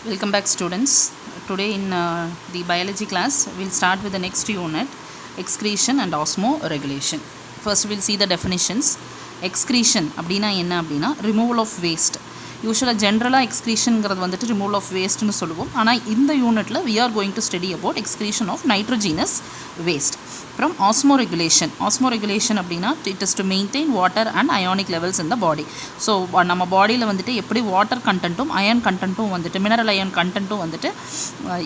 Welcome back, students. Today in the biology class we'll start with the next unit, excretion and osmoregulation. First we'll see the definitions. Excretion அப்படினா என்ன அப்படினா removal of waste. Usually generally excretion ங்கிறது வந்துட்டு removal of waste னு சொல்லுவோம். ஆனா இந்த யூனிட்ல we are going to study about excretion of nitrogenous waste. From osmoregulation அப்படினா it is to maintain water and ionic levels in the body. So நம்ம பாடியில் வந்துட்டு எப்படி வாட்டர் கண்டென்ட்டும் அயன் கண்டென்ட்டும் வந்துட்டு மினரல் அயன் கண்டென்ட்டும் வந்துட்டு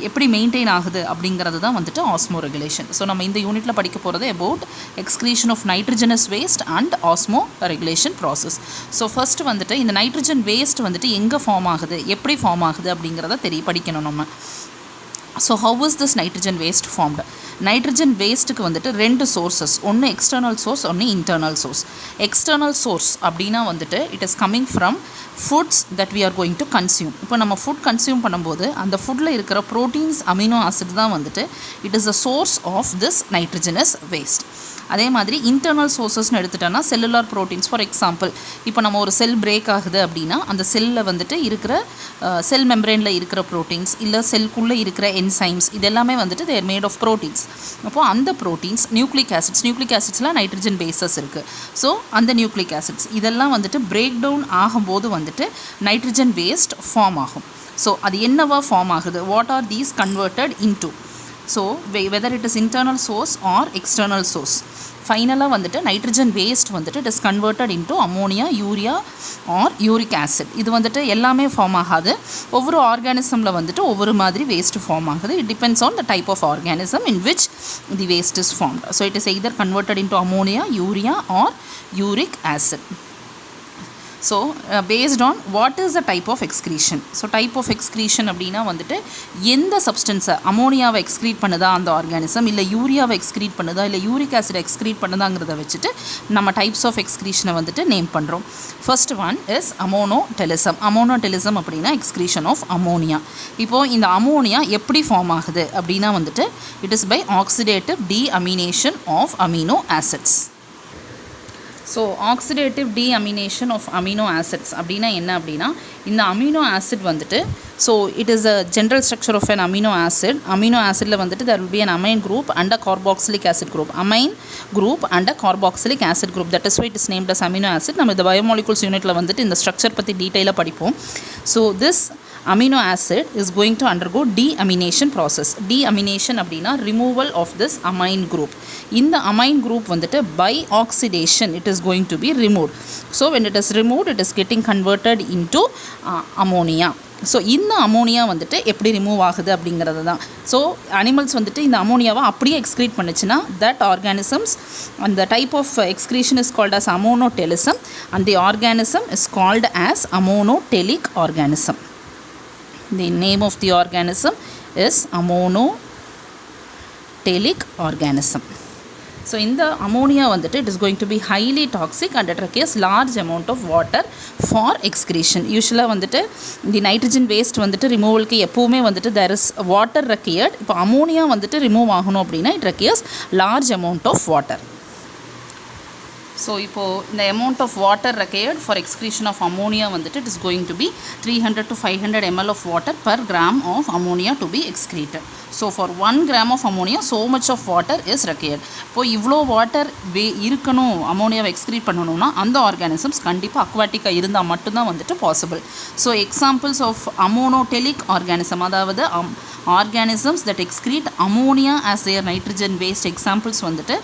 எப்படி மெயின்டைன் ஆகுது அப்படிங்கிறது தான் வந்துட்டு osmoregulation. ஸோ நம்ம இந்த யூனிட்டில் படிக்க போகிறது about excretion of nitrogenous waste and osmoregulation process. So first வந்துட்டு இந்த நைட்ரஜன் வேஸ்ட் வந்துட்டு எங்கே ஃபார்ம் ஆகுது, எப்படி ஃபார்ம் ஆகுது அப்படிங்கிறத படிக்கணும் நம்ம. So how is this nitrogen waste formed? Nitrogen வேஸ்ட்டுக்கு வந்துட்டு ரெண்டு சோர்ஸஸ், ஒன்று எக்ஸ்டர்னல் சோர்ஸ், ஒன்று இன்டர்னல் சோர்ஸ். எக்ஸ்டர்னல் சோர்ஸ் அப்படின்னா வந்துட்டு it is coming from foods that we are going to consume. இப்போ நம்ம ஃபுட் கன்சியூம் பண்ணும்போது அந்த ஃபுட்டில் இருக்கிற ப்ரோட்டீன்ஸ், அமினோ ஆசிட் தான் வந்துட்டு it is a source of this nitrogenous waste. அதே மாதிரி இன்டர்னல் சோர்ஸஸ்னு எடுத்துட்டோன்னா செல்லுலார் ப்ரோட்டீன்ஸ். ஃபார் எக்ஸாம்பிள் இப்போ நம்ம ஒரு செல் பிரேக் ஆகுது அப்படின்னா அந்த செல்லில் வந்துட்டு இருக்கிற செல் மெம்பரேனில் இருக்கிற ப்ரோட்டீன்ஸ், இல்லை செல்குள்ளே இருக்கிற என்சைம்ஸ், இதெல்லாமே வந்துட்டு தேர் மேட் ஆஃப் ப்ரோட்டீன்ஸ். அப்போது அந்த ப்ரோட்டீன்ஸ் நியூக்ளிக் ஆசிட்ஸில் நைட்ரஜன் பேசஸ் இருக்குது. ஸோ அந்த நியூக்ளிக் ஆசிட்ஸ் இதெல்லாம் வந்துட்டு பிரேக் டவுன் ஆகும்போது வந்துட்டு நைட்ரஜன் வேஸ்ட் ஃபார்ம் ஆகும். ஸோ அது என்னவா ஃபார்ம் ஆகுது? What are these converted into? So whether it is internal source or external source, ஃபைனலாக வந்துட்டு நைட்ரஜன் வேஸ்ட் வந்துட்டு it is converted into ammonia, urea or uric acid. இது வந்துட்டு எல்லாமே ஃபார்ம் ஆகாது. ஒவ்வொரு ஆர்கானிசமில் வந்துட்டு ஒவ்வொரு மாதிரி வேஸ்ட் ஃபார்ம் ஆகுது. It depends on the type of organism in which the waste is formed. So it is either converted into ammonia, urea or uric acid. So based on what is the type of excretion. So type of excretion அப்படின்னா வந்துட்டு எந்த சப்ஸ்டன்ஸை, அமோனியாவை excrete பண்ணுதா அந்த organism, இல்லை யூரியாவை excrete பண்ணுதா, இல்லை uric acid excrete பண்ணுதாங்கிறத வச்சுட்டு நம்ம டைப்ஸ் ஆஃப் எக்ஸ்க்ரீஷனை வந்துட்டு நேம் பண்ணுறோம். First one is ammonotelism. Ammonotelism அப்படின்னா எக்ஸ்க்ரீஷன் ஆஃப் அமோனியா. இப்போது இந்த அமோனியா எப்படி ஃபார்ம் ஆகுது அப்படின்னா வந்துட்டு it is by oxidative deamination of amino acids. So oxidative deamination of amino acids அப்படின்னா என்ன அப்படின்னா இந்த அமினோ ஆசிட் வந்துட்டு, so it is a general structure of an amino acid. Amino ஆசிடில் வந்துட்டு there will be an amine group and a carboxylic acid group. amine group and a carboxylic acid group, that is why it is named as amino acid. நம்ம இந்த biomolecules யூனிட்டில் வந்துட்டு இந்த structure பற்றி டீட்டெயிலாக படிப்போம். So this amino acid is going to undergo deamination process. Deamination அப்படின்னா removal of this amine group. இந்த amine group வந்துட்டு by oxidation it is going to be removed. So when it is removed it is getting converted into ammonia. So இந்த ammonia வந்துட்டு எப்படி remove ஆகுது அப்படிங்கிறது தான். So animals வந்துட்டு இந்த அமோனியாவை அப்படியே எக்ஸ்க்ரீட் பண்ணுச்சுன்னா தட் ஆர்கானிசம்ஸ், அந்த type of excretion is called as ammonotelism and the organism is called as ammonotelic organism. The name of the organism is amonotelic organism. So in the ammonia வந்துட்டு it is going to be highly toxic and it requires large amount of water for excretion. Usually வந்துட்டு the nitrogen waste வந்துட்டு ரிமூவலுக்கு எப்போவுமே வந்துட்டு there is water required. இப்போ ammonia வந்துட்டு remove ஆகணும் அப்படின்னா it requires large amount of water. So இப்போது இந்த amount of water required for excretion of ammonia வந்துட்டு it is going to be 300 to 500 ml of water per gram of ammonia to be excreted. So for 1 gram of ammonia so much of water is required. இப்போது இவ்வளோ water இருக்கணும் அமோனியாவை excrete பண்ணணும்னா அந்த organisms கண்டிப்பாக அக்வாட்டிக்காக இருந்தால் மட்டும்தான் வந்துட்டு possible. So examples of ammonotelic organism, அதாவது organisms that excrete ammonia as their nitrogen waste examples வந்துட்டு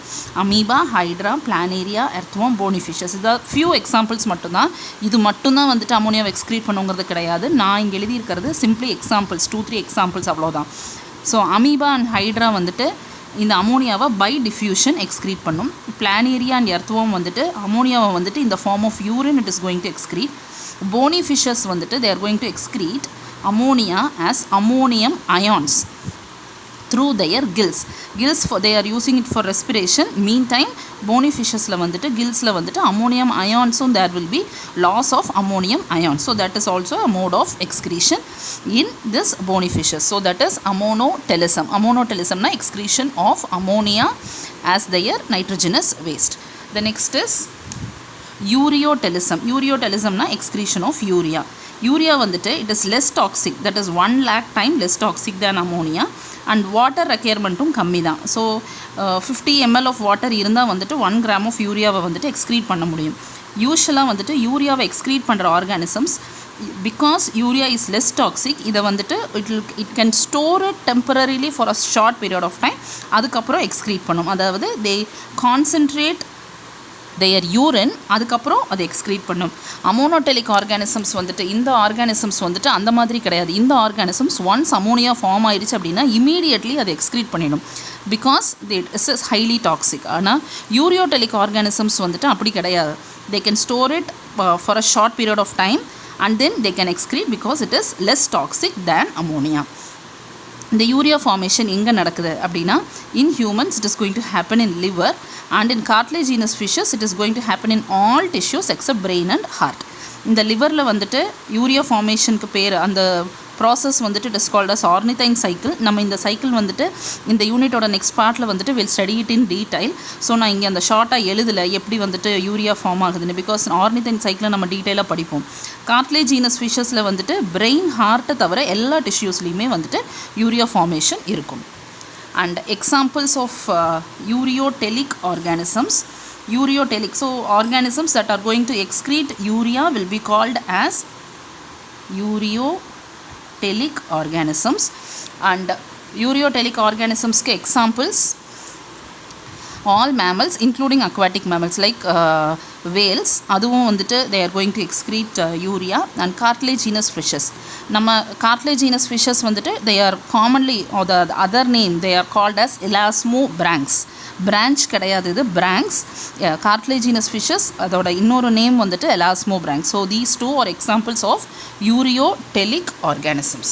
amoeba, hydra, planaria, earthworm, bony fishes. இது few examples மட்டும்தான். இது மட்டும்தான் வந்துட்டு அமோனியாவை எக்ஸ்க்ரீட் பண்ணுங்கிறது கிடையாது. நான் இங்கே எழுதியிருக்கிறது சிம்பிளி எக்ஸாம்பிள்ஸ், 2-3 எக்ஸாம்பிள்ஸ் அவ்வளோதான். ஸோ அமீபா அண்ட் ஹைட்ரா வந்துட்டு இந்த அமோனியாவை பை டிஃப்யூஷன் எக்ஸ்க்ரீட் பண்ணும். பிளானேரியா அண்ட் எர்த்வர்ம் வந்துட்டு அமோனியாவை வந்துட்டு இந்த form of urine it is going to excrete. Bony fishes வந்துட்டு they are going to excrete ammonia as ammonium ions through their gills. For they are using it for respiration. Meantime bony fishesல வந்துட்டு gillsல வந்துட்டு ammonium ions there will be loss of ammonium ions. So that is also a mode of excretion in this bony fishes. So that is amonotelism. Amonotelism na excretion of ammonia as their nitrogenous waste. The next is ureotelism. Ureotelism na excretion of urea. Urea வந்துட்டு it is less toxic, that is 1 lakh time less toxic than ammonia, and water requirementum கம்மி தான். So 50 ml of water இருந்தால் வந்துட்டு 1 gram of யூரியாவை வந்துட்டு excrete பண்ண முடியும். யூஸ்வலாக வந்துட்டு யூரியாவை எக்ஸ்க்ரீட் பண்ணுற organisms because urea is less toxic, இதை வந்துட்டு it can store it temporarily for a short period of time, அதுக்கப்புறம் எக்ஸ்க்ரீட் பண்ணும். அதாவது they concentrate their urine, அதுக்கப்புறம் அதை எக்ஸ்க்ரீட் பண்ணும். அமோனோடெலிக் ஆர்கானிசம்ஸ் வந்துட்டு இந்த ஆர்கானிசம்ஸ் வந்துட்டு அந்த மாதிரி கிடையாது. இந்த ஆர்கானிசம்ஸ் ஒன்ஸ் அமோனியா ஃபார்ம் ஆயிடுச்சு அப்படின்னா இமீடியட்லி அதை எக்ஸ்க்ரீட் பண்ணிடும் because it is highly toxic. ஆனால் யூரியோடெலிக் ஆர்கானிசம்ஸ் வந்துட்டு அப்படி கிடையாது. they can store it for a short period of time and then they can excrete because it is less toxic than ammonia. இந்த urea formation எங்கே நடக்குது அப்படின்னா in humans it is going to happen in liver, and in cartilaginous fishes it is going to happen in all tissues except brain and heart. இந்த லிவரில் வந்துட்டு urea ஃபார்மேஷனுக்கு பேர் அந்த process வந்துட்டு it is called as ornithine cycle. நம்ம இந்த cycle வந்துட்டு இந்த யூனிட்டோட நெக்ஸ்ட் பார்ட்டில் வந்துட்டு will study it in detail. So நான் இங்கே அந்த ஷார்ட்டாக எழுதலை எப்படி வந்துட்டு யூரியா ஃபார்ம் ஆகுதுன்னு, பிகாஸ் ஆர்னித்தைன் சைக்கிளை நம்ம டீட்டெயிலாக படிப்போம். கார்டிலேஜினஸ் ஃபிஷஸில் வந்துட்டு பிரெயின், ஹார்ட்டை தவிர எல்லா டிஷ்யூஸ்லேயுமே வந்துட்டு யூரியா ஃபார்மேஷன் இருக்கும். And examples of uriotelic organisms. Uriotelic, so organisms that are going to excrete urea will be called as uriotelic organisms. And uriotelic organisms ke examples all mammals including aquatic mammals like whales, அதுவும் வந்துட்டு they are going to excrete urea. And cartilaginous fishes, நம்ம cartilaginous fishes வந்துட்டு they are commonly, or the other name they are called as elasmobranchs. branch கிடையாது, இது branchs. cartilaginous fishes அதோட இன்னொரு name வந்துட்டு elasmobranchs. so these two are examples of uriotelic organisms.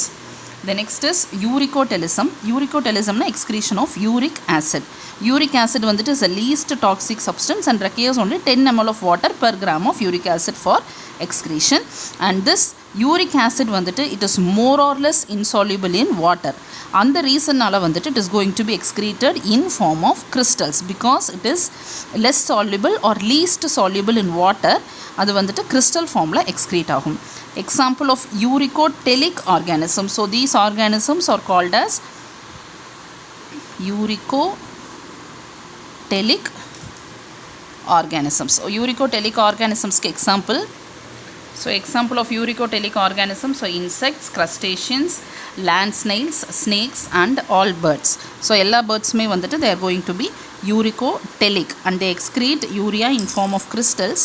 The next is uricotelism. Uricotelism na excretion of uric acid. Uric acid வந்துட்டு is the least toxic substance and requires only 10 ml of water per gram of uric acid for excretion. And this uric acid வந்துட்டு it is more or less insoluble in water. அந்த ரீசன்னால வந்துட்டு it is going to be excreted in form of crystals because it is less soluble or least soluble in water. அது வந்துட்டு crystal formல excrete ஆகும். Example of uricotelic organisms. So these organisms are called as uricotelic organisms. So uricotelic organisms ke example. So example of uricotelic organisms, so insects, crustaceans, land snails, snakes and all birds. So எல்லா birdsமே வந்துட்டு they are going to be uricotelic and they excrete urea in form of crystals,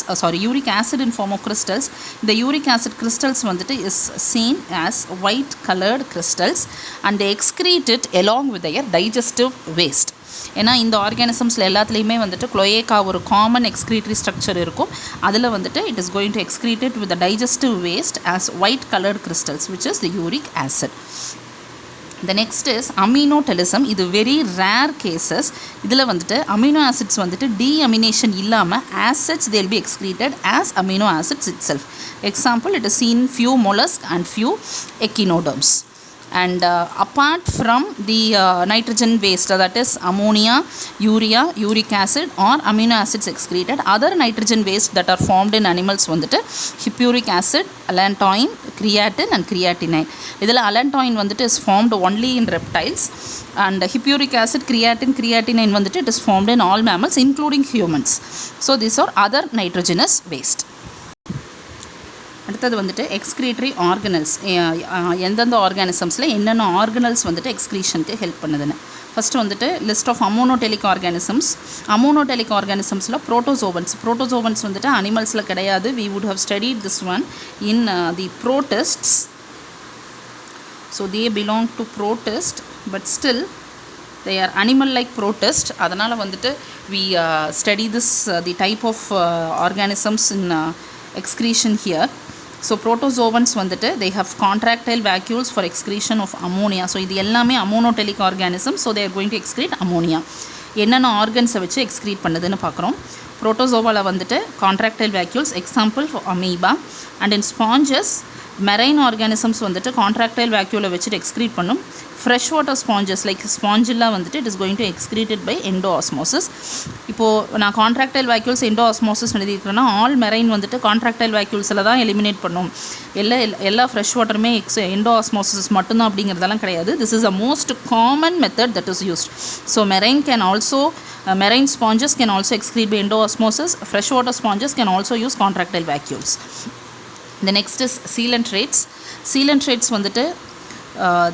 uric acid in form of crystals. The uric acid crystals வந்துட்டு is seen as white colored crystals and they excrete it along with their digestive waste. ஏன்னா இந்த ஆர்கானிசம்ஸில் எல்லாத்துலேயுமே வந்துட்டு குளோயேக்கா ஒரு common excretory structure இருக்கும். அதில் வந்துட்டு it is going to excrete it with digestive waste as white coloured crystals which is the uric acid. The next is aminotelism. இது very rare cases. இதில் வந்துட்டு அமினோ ஆசிட்ஸ் வந்துட்டு deamination இல்லாமல் acids they will be excreted as amino acids itself. Example, it is seen few mollusks and few echinoderms. And apart from the nitrogen waste, that is ammonia, urea, uric acid or amino acids excreted, other nitrogen waste that are formed in animals வந்துட்டு hippuric acid, allantoin, creatine and creatinine. இதில் allantoin வந்துட்டு is formed only in reptiles and hippuric acid, creatine, creatinine வந்துட்டு it is formed in all mammals including humans. So these are other nitrogenous waste. அடுத்தது வந்துட்டு excretory organelles. எந்தெந்த ஆர்கானிசம்ஸில் என்னென்ன organelles வந்துட்டு எக்ஸ்க்ரீஷனுக்கு help பண்ணுதுன்னு first வந்துட்டு லிஸ்ட் ஆஃப் அமோனோடெலிக் ஆர்கானிசம்ஸ். அமோனோடெலிக் ஆர்கானிசம்ஸில் ப்ரோட்டோசோவன்ஸ் வந்துட்டு அனிமல்ஸில் கிடையாது. we would have studied this one in the protists. so they belong to protist but still they are animal like protist. அதனால் வந்துட்டு we study this the type of organisms in excretion here. So protozoans வந்துட்டு they have contractile vacuoles for excretion of ammonia. so இது எல்லாமே அமோனோடெலிக் organism. so they are going to excrete ammonia. என்னென்ன ஆர்கன்ஸை வச்சு excrete பண்ணுதுன்னு பார்க்குறோம். புரோட்டோசோவாவில் வந்துட்டு contractile vacuoles, example for amoeba. and in sponges marine organisms வந்துட்டு contractile vacuole வச்சுட்டு excrete பண்ணும். Freshwater sponges like spongilla வந்துட்டு it is going to excreted by endoosmosis. இப்போது நான் contractile vacuoles endoosmosis எழுதியிருக்கிறேன்னா ஆல் மெரைன் வந்துட்டு contractile vacuolesல தான் எலிமினேட் பண்ணும். எல்லா ஃப்ரெஷ் வாட்டருமே endoosmosis மட்டும்தான் அப்படிங்கிறதெல்லாம் கிடையாது. This is a most common method that is used. So marine sponges can also excrete by endoosmosis. Freshwater sponges can also use contractile vacuoles. The next is coelentrates. Coelentrates வந்துட்டு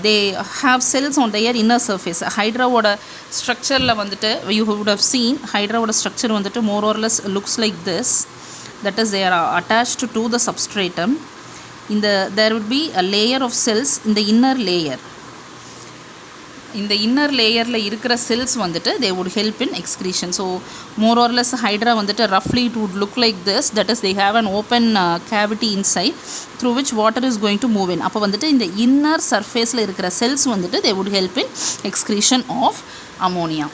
they have cells on their inner surface. Hydra oda structure la vandu you would have seen Hydra oda structure vandu more or less looks like this. That is, they are attached to the substratum. There would be a layer of cells in the inner layer. In the inner layer la irukra cells vandu they would help in excretion. So more or less Hydra vandu roughly it would look like this. That is, they have an open cavity inside through which water is going to move in. Appo vandu in the inner surface la irukra cells vandu they would help in excretion of ammonia.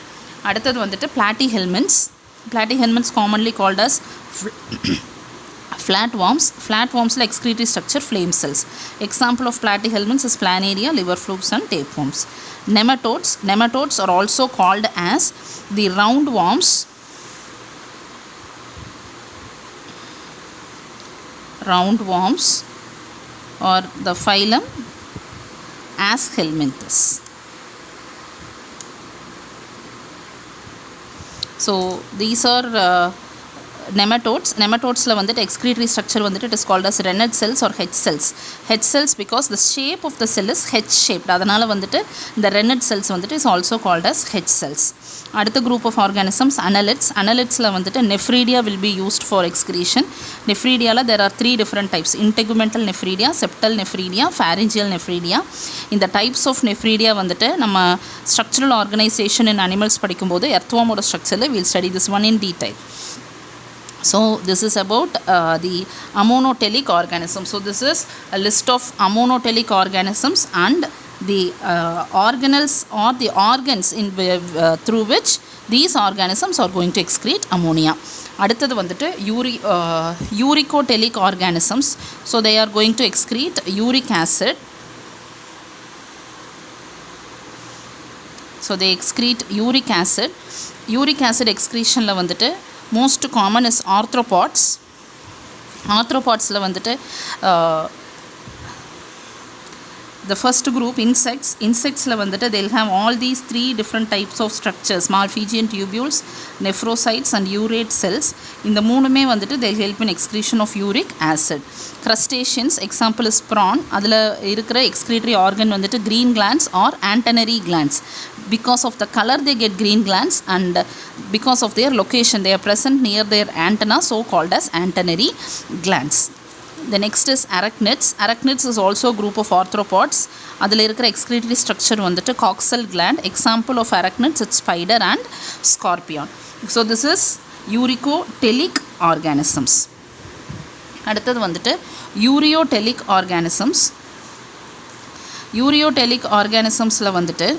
Aduthathu vandu platyhelminths. Platyhelminths commonly called as flatworms. Flatworms la excretory structure flame cells. Example of platyhelminths is planaria, liver flukes and tapeworms. Nematodes are also called as the roundworms. Or the phylum Aschelminthus. So these are nematodes la vandu excretory structure vandu it is called as Renal cells or H cells because the shape of the cell is H shaped. Adanal vandu the Renal cells vandu is also called as H cells. Adutha group of organisms annelids la vandu nephridia will be used for excretion. Nephridia la there are 3 different types: integumental nephridia, septal nephridia, pharyngeal nephridia. In the types of nephridia vandu nama structural organization in animals padikumbodhu earthworm oda structure la we will study this one in detail. So this is about the ammonotelic organisms. So this is a list of ammonotelic organisms and the organelles or the organs in through which these organisms are going to excrete ammonia. அடுத்தது வந்துட்டு uricotelic organisms. So they are going to excrete uric acid. So they excrete uric acid. Uric acid excretion la vandu most common is arthropods. Arthropods la vandu the first group insects la vandu they'll have all these 3 different types of structures: Malpighian tubules, nephrocytes and urate cells. இந்த மூணுமே வந்துட்டு they'll help in excretion of uric acid. Crustaceans, example is prawn. அதில் இருக்கிற excretory organ வந்துட்டு green glands or antennary glands. Because of the color they get green glands, and because of their location they are present near their antenna, so called as antennary glands. The next is arachnids. Arachnids is also a group of arthropods. அதில் இருக்கிற excretory structure வந்துட்டு coxal gland. Example of arachnids it's spider and scorpion. So this is uricotelic organisms. அடுத்தது வந்துட்டு ureotelic organisms. Ureotelic organismsல வந்துட்டு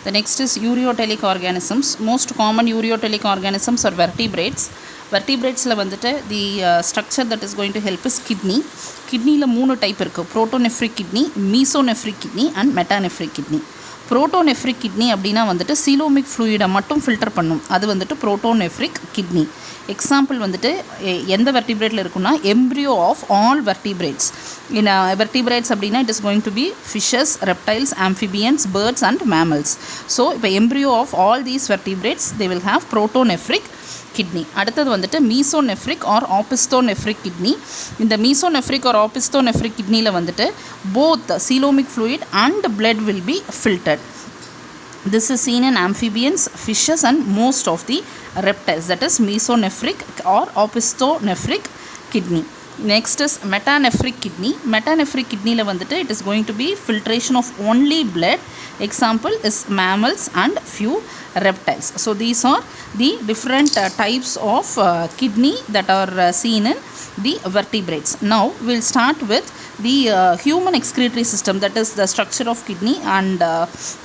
the next is ureotelic organisms. Most common ureotelic organisms are vertebrates. Vertebrates la vandu the structure that is going to help is kidney. Kidney la 3 type irukku: protonephric kidney, mesonephric kidney and metanephric kidney. Protonephric kidney அப்படினா வந்துட்டு coelomic fluid மட்டும் filter பண்ணும். அது வந்துட்டு protonephric kidney. Example வந்துட்டு எந்த வெர்டிபிரேட்டில் இருக்குன்னா embryo of all vertebrates. In vertebrates அப்படின்னா it is going to be fishes, reptiles, amphibians, birds and mammals. So இப்போ embryo of all these vertebrates they will have protonephric kidney. அடுத்தது வந்துட்டு mesonephric or opisthonephric kidney. இந்த mesonephric or opisthonephric kidneyல வந்துட்டு both coelomic fluid and blood will be filtered. This is seen in amphibians, fishes and most of the reptiles. That is mesonephric or opisthonephric kidney. Next is metanephric kidney. Metanephric kidney la vandu it is going to be filtration of only blood. Example is mammals and few reptiles. So these are the different types of kidney that are seen in the vertebrates. Now we'll start with the human excretory system, that is the structure of kidney and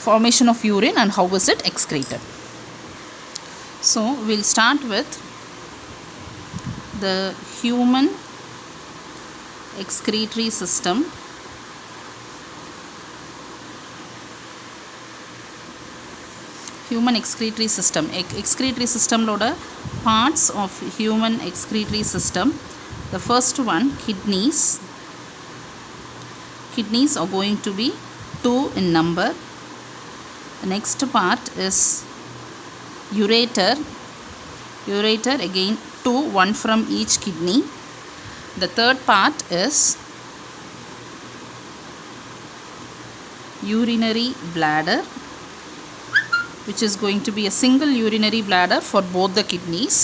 formation of urine and how is it excreted. So we'll start with the human excretory system, human excretory system. Excretory system loda parts of human excretory system. The first one, kidneys. Kidneys are going to be 2 in number. The next part is ureter. Ureter again 2, 1 from each kidney. The third part is urinary bladder, which is going to be a single urinary bladder for both the kidneys.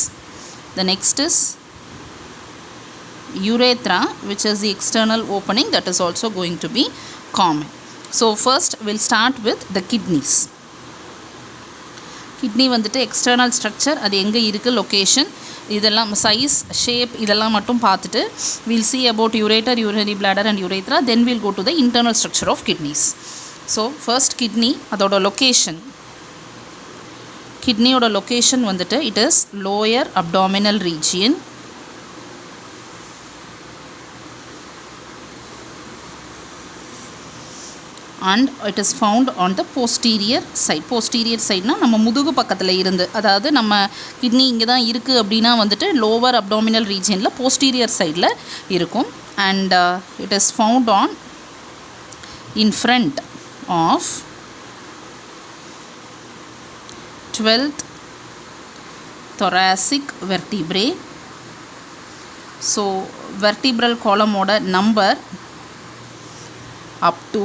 The next is urethra, which is the external opening, that is also going to be common. So first we'll start with the kidneys. Kidney வந்துட்டு external structure, அது எங்கே இருக்குது, location, இதெல்லாம் size, shape, இதெல்லாம் மட்டும் பார்த்துட்டு we'll see about ureter, urinary bladder and urethra. Then we'll go to the internal structure of kidneys. So first kidney, அதோட location. கிட்னியோட location வந்துட்டு it is lower abdominal region. And it is found on the posterior side. Posterior side na நம்ம முதுகு பக்கத்தில் இருந்து, அதாவது நம்ம kidney இங்கே தான் இருக்குது அப்படின்னா வந்துட்டு lower abdominal regionல posterior sideல இருக்கும். And it is found on in front of 12th thoracic vertebrae. So vertebral column oda number up to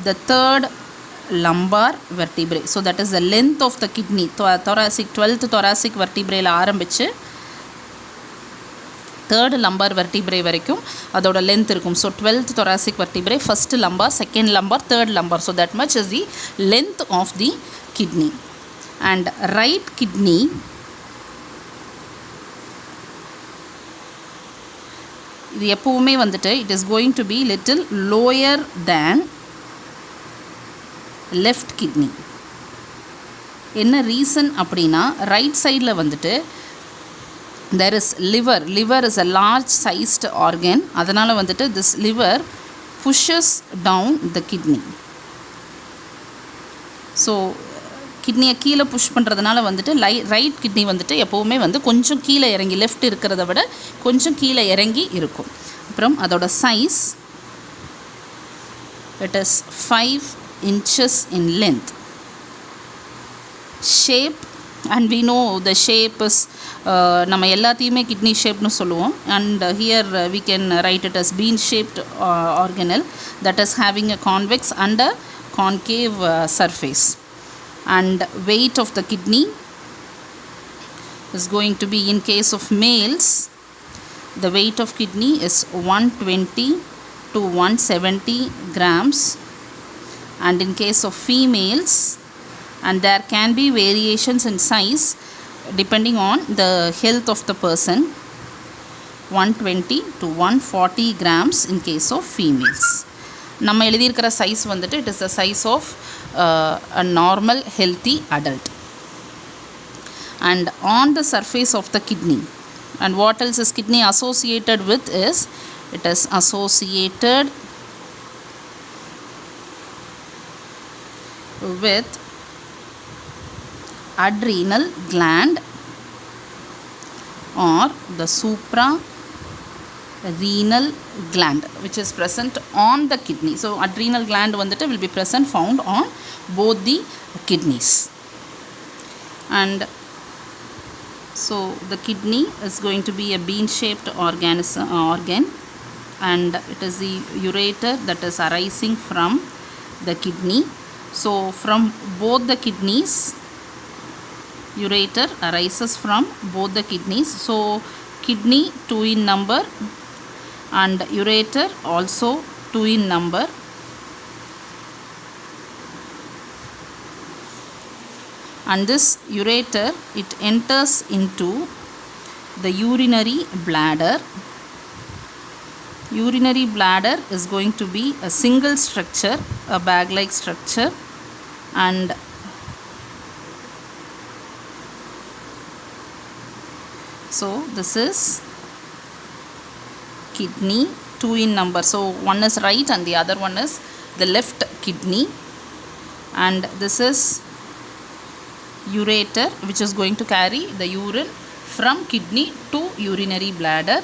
the third lumbar vertebrae. So that is the length of the kidney. Thoracic 12th thoracic vertebrae la ஆரம்பிச்சு third lumbar vertebrae வரைக்கும் அதோட length இருக்கும். So 12th thoracic vertebrae, first lumbar, second lumbar, third lumbar. So that much is the length of the kidney. And right kidney இது எப்பவுமே வந்துட்டு it is going to be little lower than left kidney. என்ன reason அப்படின்னா right சைடில் வந்துட்டு there is liver is a large sized organ. அதனால் வந்துட்டு this liver pushes down the kidney. So கிட்னியை கீழே புஷ் பண்ணுறதுனால வந்துட்டு ரைட் கிட்னி வந்துட்டு எப்போவுமே வந்து கொஞ்சம் கீழே இறங்கி, லெஃப்ட் இருக்கிறத விட கொஞ்சம் கீழே இறங்கி இருக்கும். அப்புறம் அதோட size it is 5 inches in length. Shape, and we know the shape is நம்ம எல்லாத்தையுமே கிட்னி ஷேப்னு சொல்லுவோம். And here we can write it as bean shaped organelle that is having a convex and a concave surface. And weight of the kidney is going to be, in case of males, the weight of kidney is 120 to 170 grams. And in case of females, and there can be variations in size depending on the health of the person, 120 to 140 grams in case of females. நம்ம எழுதியிருக்கிற size வந்துட்டு it is the size of a normal healthy adult. And on the surface of the kidney, and what else is kidney associated with is it is associated with adrenal gland or the suprarenal gland, which is present on the kidney. So adrenal gland vandittu will be present, found on both the kidneys. And so the kidney is going to be a bean shaped organ, and it is the ureter that is arising from the kidney. So from both the kidneys, ureter arises from both the kidneys. So kidney 2 in number and ureter also 2 in number. And this ureter, it enters into the urinary bladder. Urinary bladder is going to be a single structure, a bag-like structure, and so this is kidney, 2 in number. So one is right and the other one is the left kidney. And this is ureter, which is going to carry the urine from kidney to urinary bladder.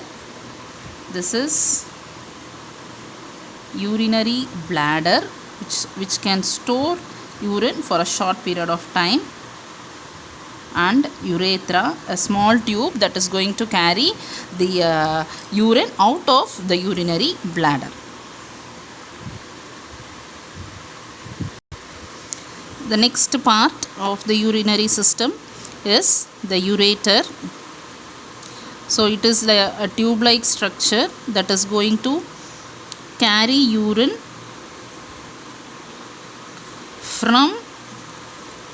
This is urinary bladder, which can store urine for a short period of time. And urethra, a small tube that is going to carry the urine out of the urinary bladder. The next part of the urinary system is the ureter. So it is a tube-like structure that is going to carry urine from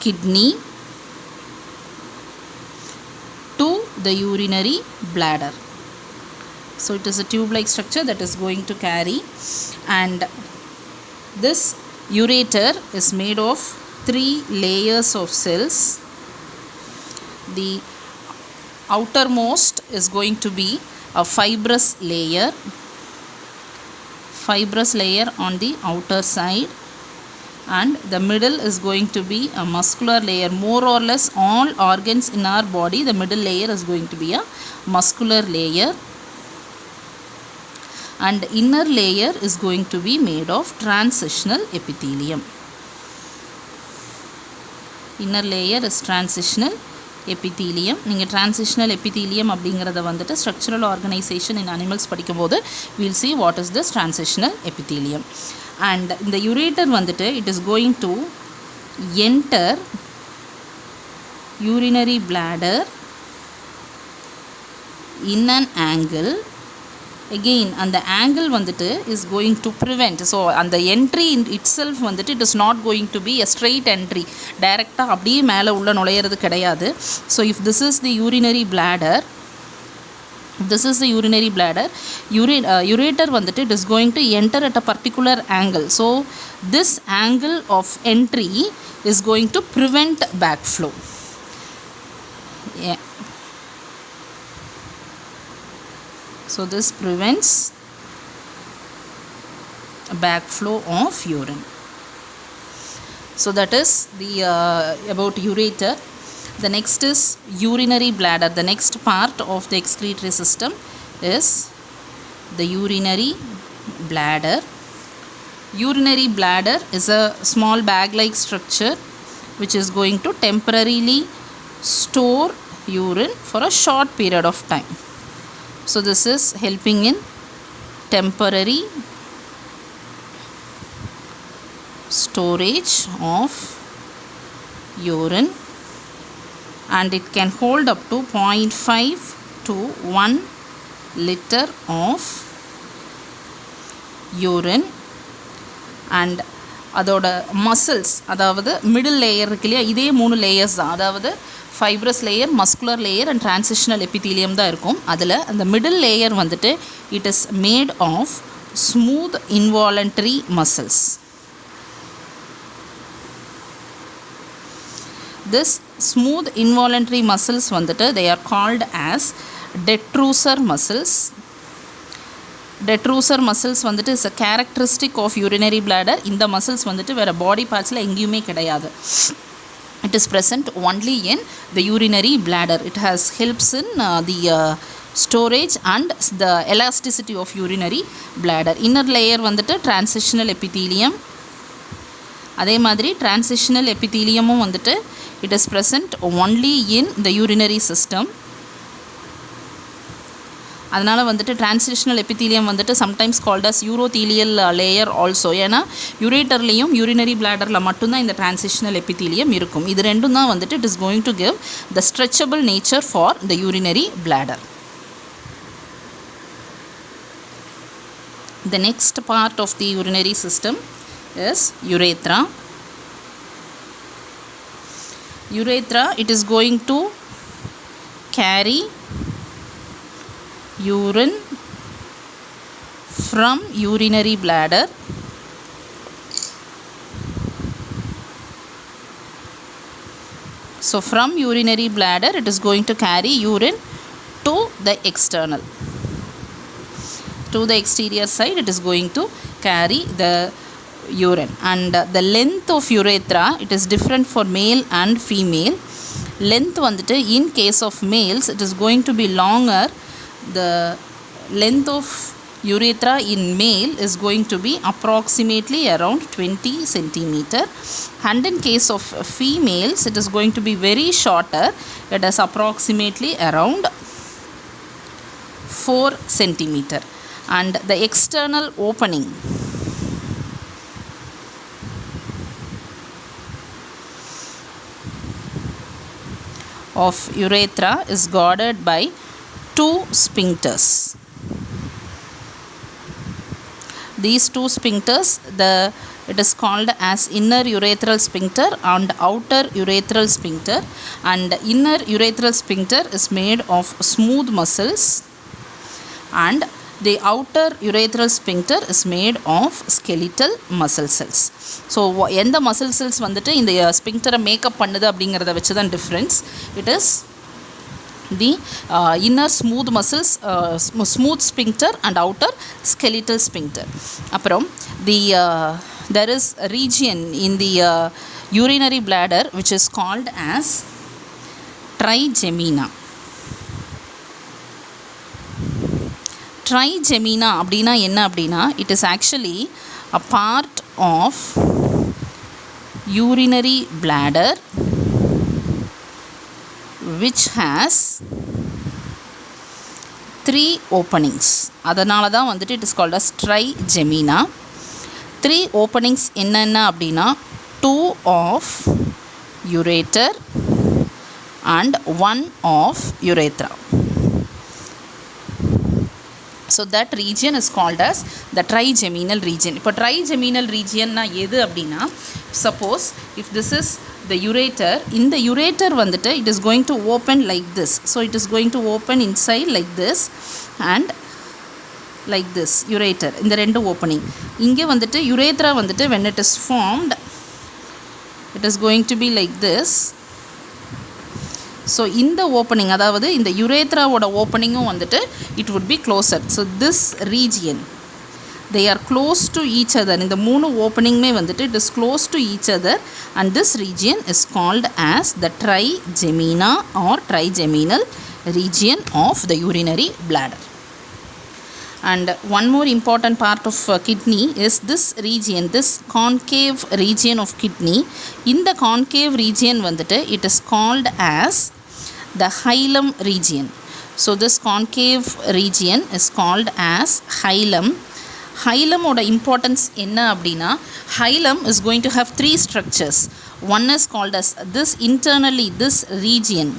kidney to the urinary bladder. So it is a tube-like structure that is going to carry, and this ureter is made of 3 layers of cells. The outermost is going to be a fibrous layer on the outer side, and the middle is going to be a muscular layer. More or less all organs in our body, the middle layer is going to be a muscular layer, and inner layer is going to be made of transitional epithelium. Inner layer is transitional epithelium. நீங்கள் transitional epithelium அப்படிங்கிறத வந்துட்டு structural organization in animals படிக்கும்போது we'll see what is this transitional epithelium. And இந்த ureter வந்துட்டு it is going to enter urinary bladder in an angle. Again அந்த angle வந்துட்டு is going to prevent, so அந்த entry in itself வந்துட்டு it is not going to be a straight entry, டைரெக்டாக அப்படியே மேலே உள்ள நுழையிறது கிடையாது. So if this is the urinary bladder, ureter வந்துட்டு it is going to enter at a particular angle. So this angle of entry is going to prevent backflow. Yeah. So this prevents backflow of urine. So that is the about ureter. The next is urinary bladder. The next part of the excretory system is the urinary bladder. Urinary bladder is a small bag-like structure which is going to temporarily store urine for a short period of time. So this is helping in temporary storage of urine, and it can hold up to 0.5 to 1 liter of urine. And அதோட muscles, அதாவது middle layer இருக்கு இல்லையா, இதே 3 layers தான், அதாவது fibrous layer, muscular layer and transitional epithelium தான் இருக்கும். அதில் அந்த மிடில் லேயர் வந்துட்டு it is made of smooth involuntary muscles. This smooth involuntary muscles வந்துட்டு they are called as Detrusor Muscles. Detrusor Muscles வந்துட்டு is a characteristic of urinary bladder. இந்த muscles வந்துட்டு வேறு பாடி பார்ட்ஸில் எங்கேயுமே கிடையாது. It is present only in the urinary bladder. It has helps in the storage and the elasticity of urinary bladder. Inner layer வந்துட்டு transitional epithelium. அதே மாதிரி transitional epitheliumம் வந்துட்டு it is present only in the urinary system. அதனால் வந்துட்டு transitional epithelium வந்துட்டு sometimes called as urothelial layer also. ஏன்னா யூரேட்டர்லேயும் urinary bladderல மட்டும்தான் இந்த transitional epithelium இருக்கும். இது ரெண்டும் தான் வந்துட்டு it is going to give the stretchable nature for the urinary bladder. The next part of the urinary system is urethra. Urethra, it is going to carry urine from urinary bladder so from urinary bladder it is going to carry urine to the external. to the exterior side, it is going to carry the urine. And the length of urethra, it is different for male and female. Length வந்துட்டு in case of males, it is going to be longer. The length of urethra in male is going to be approximately around 20 centimeter, and in case of females, it is going to be very shorter. It is approximately around 4 centimeter. And the external opening of urethra is guarded by 2 sphincters. These 2 sphincters, it is called as inner urethral sphincter and outer urethral sphincter. And inner urethral sphincter is made of smooth muscles, and the outer urethral sphincter is made of skeletal muscle cells. So எந்த muscle cells வந்துட்டு இந்த sphincter makeup பண்ணுது அப்படிங்கிறத வச்சு தான் difference. It is the inner smooth muscles, smooth sphincter, and outer skeletal sphincter. அப்புறம் there is a region in the urinary bladder which is called as trigemina. Trigemina அப்படின்னா என்ன அப்படின்னா, it is actually a part of urinary bladder which has 3 openings. அதனால தான் வந்துட்டு it is called as trigemina. 3 openings என்னென்ன அப்படின்னா 2 of ureter and 1 of urethra. So that region is called as the trigeminal region. இப்போ trigeminal region na எது அப்படின்னா, suppose if this is the ureter, in the ureter வந்துட்டு it is going to open like this. So it is going to open inside like this and like this ureter. இந்த ரெண்டு opening. இங்கே வந்துட்டு urethra வந்துட்டு when it is formed, it is going to be like this. So இந்த opening, அதாவது இந்த urethra ஓட openingum வந்துட்டு it would be closer. So this region, they are close to each other. இந்த மூணு openingமே வந்துட்டு it is close to each other, and this region is called as the trigemina or trigeminal region of the urinary bladder. And one more important part of kidney is this region, this concave region of kidney. In the concave region வந்துட்டு it is called as the hilum region. So this concave region is called as hilum. Hilum oda importance enna அப்படினா, hilum is going to have 3 structures. One is called as this internally, this region.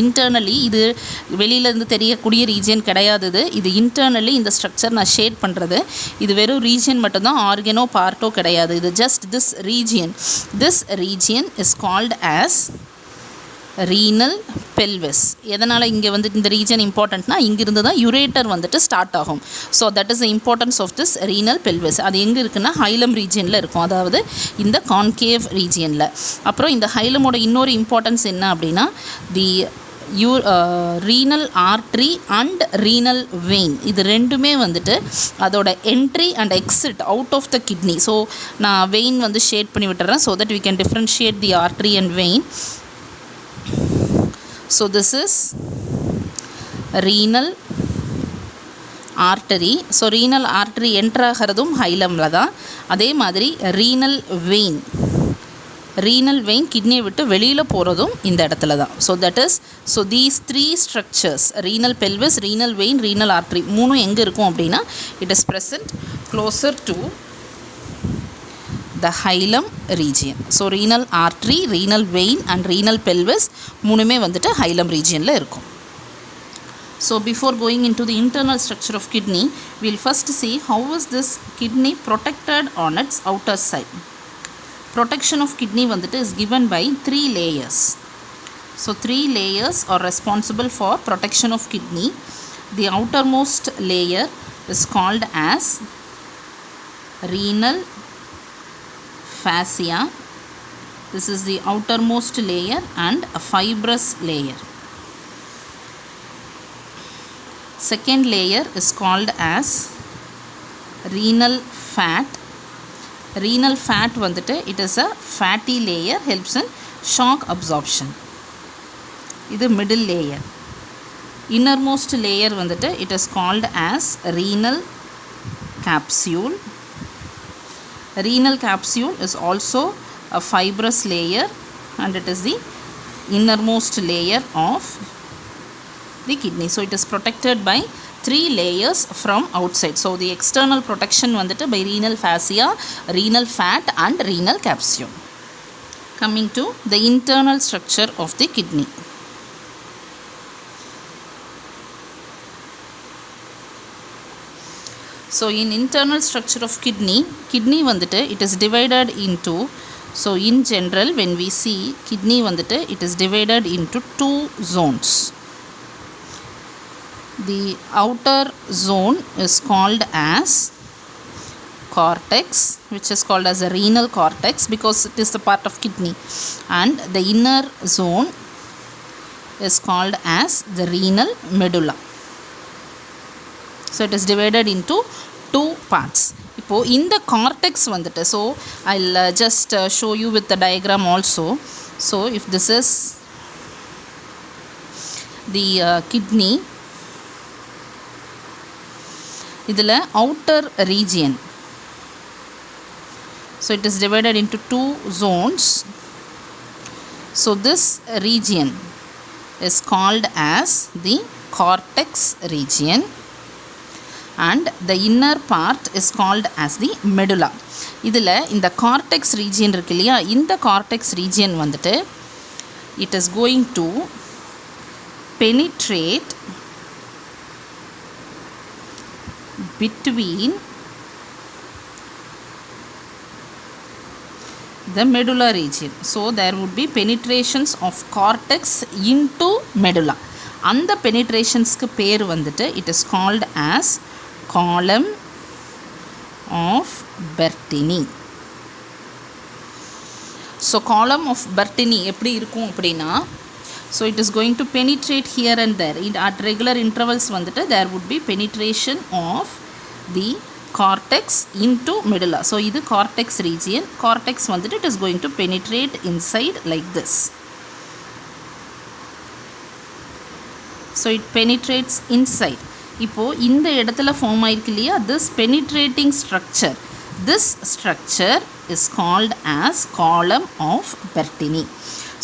Internally, இது வெளியிலேருந்து தெரியக்கூடிய region கிடையாது. இது internally இந்த structure நான் shade பண்ணுறது. இது வெறும் ரீஜியன் மட்டும்தான், ஆர்கனோ பார்ட்டோ கிடையாது. இது just this region. This region is called as renal pelvis. எதனால் இங்கே வந்து இந்த ரீஜன் இம்பார்ட்டண்ட்னா, இங்கிருந்து தான் யுரேட்டர் வந்துட்டு ஸ்டார்ட் ஆகும். So that is the importance of this renal pelvis. அது எங்கே இருக்குன்னா ஹைலம் ரீஜியனில் இருக்கும், அதாவது இந்த கான்கேவ் ரீஜியனில். அப்புறம் இந்த ஹைலமோட இன்னொரு இம்பார்ட்டன்ஸ் என்ன அப்படின்னா, the renal artery and renal vein, இது ரெண்டுமே வந்துட்டு அதோட entry and exit out of the kidney. So நான் வெயின் வந்து ஷேட் பண்ணி விட்டுறேன், so that we can differentiate the artery and vein. So this is renal artery. So renal artery என்ட்ராகிறதும் ஹைலமில் தான். அதே மாதிரி ரீனல் வெயின், ரீனல் வெயின் கிட்னியை விட்டு வெளியில் போகிறதும் இந்த இடத்துல தான். So that is, so these 3 structures, renal pelvis, renal vein, renal artery, மூணும் எங்கே இருக்கும் அப்படின்னா, it is present closer to the hilum region. So renal artery, renal vein and renal pelvis மூணுமே வந்துட்டு ஹைலம் ரீஜியனில் இருக்கும். So before going into the internal structure of kidney, we will first see how is this kidney protected on its outer side. Protection of kidney வந்துட்டு is given by 3 layers. So 3 layers are responsible for protection of kidney. The outermost layer is called as renal fascia. This is the outermost layer and a fibrous layer. Second layer is called as renal fat. Renal fat வந்துட்டு it is a fatty layer, helps in shock absorption. இது middle layer. Innermost layer வந்துட்டு it is called as renal capsule. Renal capsule is also a fibrous layer and it is the innermost layer of the kidney. So it is protected by 3 layers from outside. So the external protection வந்துட்டு by renal fascia, renal fat and renal capsule. Coming to the internal structure of the kidney. So in internal structure of kidney வந்துட்டு it is divided into, so in general when we see kidney வந்துட்டு it is divided into 2 zones. The outer zone is called as cortex, which is called as a renal cortex because it is the part of kidney, and the inner zone is called as the renal medulla. So it is divided into 2 parts. இப்போ இந்த cortex வந்துட்டு, so I'll just show you with the diagram also. So if this is the kidney, இதில் outer region, so it is divided into 2 zones. So this region is called as the cortex region and the inner part is called as the medulla. இதில் இந்த cortex region இருக்கு இல்லையா, இந்த cortex region வந்துட்டு it is going to penetrate between the medulla region. So there would be penetrations of cortex into medulla. அந்த penetrationsக்கு பேர் வந்துட்டு it is called as column of Bertini. So column of Bertini எப்படி இருக்கும் அப்படின்னா, so it is going to penetrate here and there. At regular intervals வந்துட்டு there would be penetration of the cortex into medulla. So இது cortex region. Cortex வந்துட்டு it is going to penetrate inside like this. So it penetrates inside. இப்போ இந்த இடத்துல form ஆயிருக்கு இல்லையா, this penetrating structure, this structure is called as column of Bertini.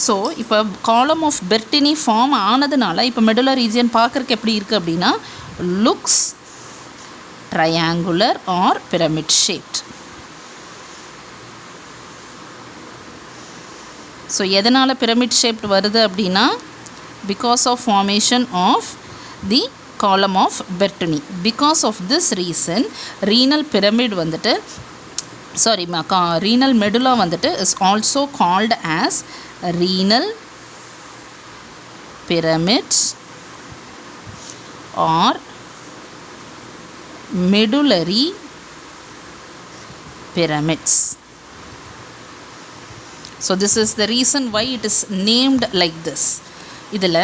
So இப்போ column of Bertini form ஆனதுனால இப்போ medulla region பார்க்குறக்கு எப்படி இருக்குது அப்படின்னா, looks triangular or pyramid shaped. So எதனால் pyramid shaped வருது அப்படின்னா, because of formation of the column of Bertini. Because of this reason renal pyramid வந்துட்டு, sorry renal medulla வந்துட்டு is also called as renal pyramids or medullary pyramids. So this is the reason why it is named like this. இதில்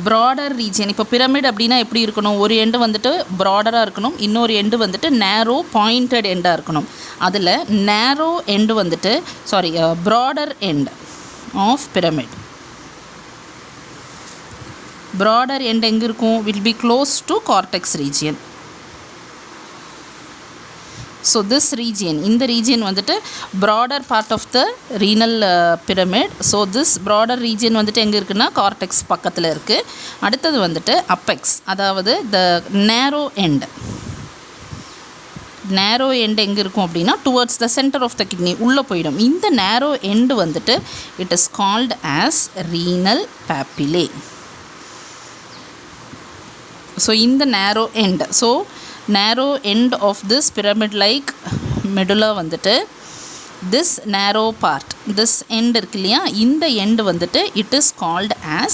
broader region, இப்போ pyramid அப்படின்னா எப்படி இருக்கணும், ஒரு end வந்துட்டு broader-ஆக இருக்கணும், இன்னொரு எண்டு வந்துட்டு narrow pointed end-ஆக இருக்கணும். அதில் narrow end வந்துட்டு broader end of pyramid, broader end எங்கே இருக்கும், will be close to cortex region. So this region, இந்த region வந்துட்டு broader part of the renal pyramid. So this broader region வந்துட்டு எங்கே இருக்குன்னா cortex பக்கத்தில் இருக்குது. அடுத்தது வந்துட்டு apex, அதாவது the narrow end. narrow end எங்கே இருக்கும் அப்படின்னா towards the center of the kidney, உள்ளே போயிடும். இந்த narrow end வந்துட்டு it is called as renal papillae. So in the narrow end, so narrow end of this pyramid like medulla வந்துட்டு, this narrow part, this end இருக்கு இல்லையா, இந்த end வந்துட்டு it is called as